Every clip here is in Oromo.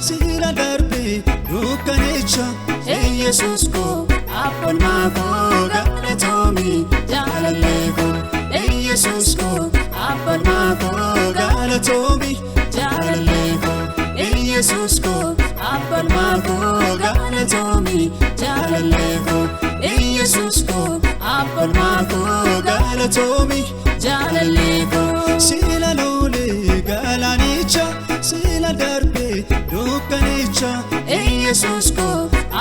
sila darbe dukkanicha yesus ko abbalma ko galatomi jalalle ko yesus ko abbalma ko galatomi jalalle ko yesus ko abbalma ko galatomi jalalle ko yesus ko abbalma ko galatomi jalalle ko sila lole galanicha sila darbe dukkanicha yesus ko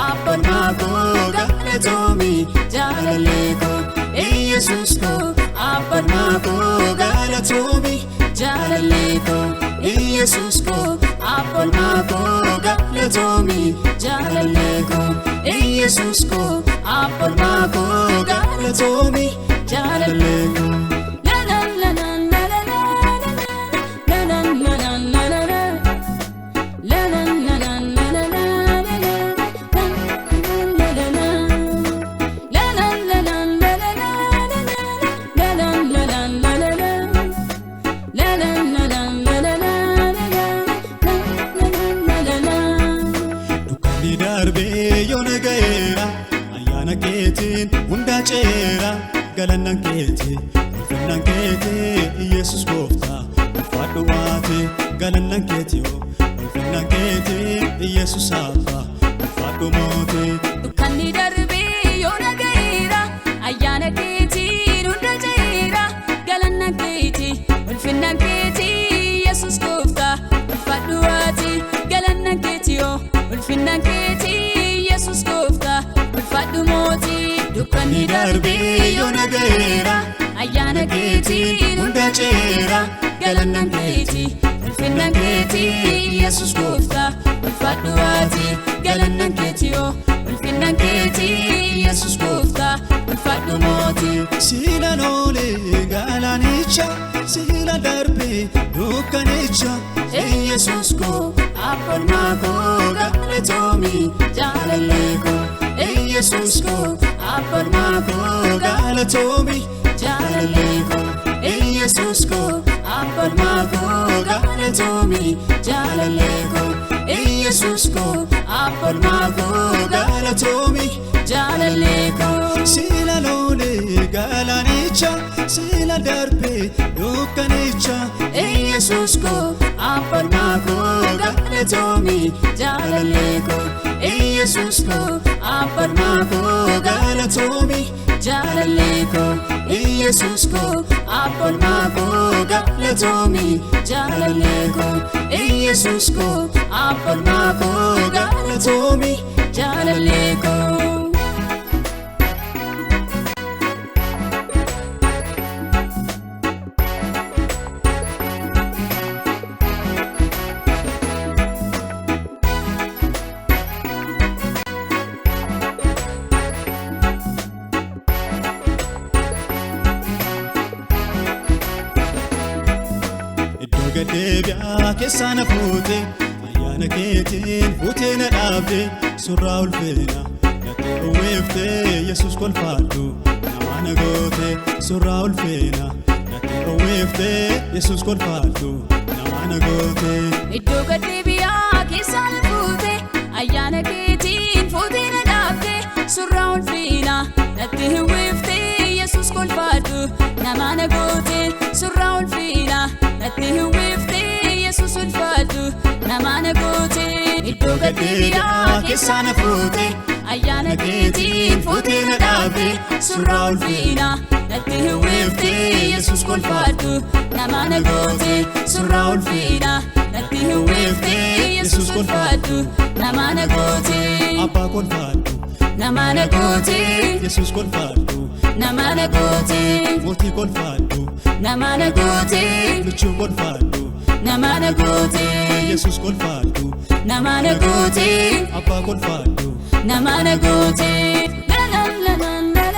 abbalma ko galatomi jalalle ko yesus ko abbalma ko galatomi jalalle ko yesus ko abbalma ko galatomi jalalle ko yesus ko abbalma ko galatomi jalalle ko Unda cera galanan kete ulfinan kete yesus gofta ulfadhu waate galanan kete ulfinan kete yesus abba ulfadhu moote dukkanni darbe yoona gaira ayyaana kete unda cera galanan kete ulfinan kete yesus gofta ulfadhu waate galanan kete ulfinan kete yesus gofta ulfadhu moote dukkanni darbe yoona gaira ayyaana kete unda cera galanan kete ulfinan kete yesus gofta ulfadhu waate galanan kete ulfinan kete yesus gofta ulfadhu moote sila lole galanicha sila darbe dukkanicha yesus ko abbalma ko galatomi jalalle ko yesus ko abbalma ko galatomi jalalle ko yesus ko abbalma ko galatomi jalalle ko yesus ko abbalma ko galatomi jalalle ko sila lole galanicha sila darbe dukkanicha yesus ko abbalma ko galatomi jalalle ko yesus ko abbalma ko galatomi jalalle ko yesus ko abbalma ko galatomi jalalle ko yesus ko abbalma ko galatomi jalalle ko Gadebya kesana fute ayana ketin fute na dabde surra ulfena nate uwefte yesus kolfaddu namana gote surra ulfena nate uwefte yesus kolfaddu namana gote iddo gadebya kesana fute ayana ketin fute na dabde surra ulfena nate uwefte yesus kolfaddu namana gote surra ulfena nate uwefte yesus ulfaddu namana gote iddo gadebya kesana fute ayana ketin fute na dabde surra ulfena nate uwefte yesus kolfaddu namana gote surra ulfena nate uwefte yesus kolfaddu namana gote abba kolfaddu namana gote yesus kolfaddu namana gote moti kolfaddu namana gote luchu kolfaddu namana gote yesus kolfaddu namana gote abba kolfaddu namana gote la la la la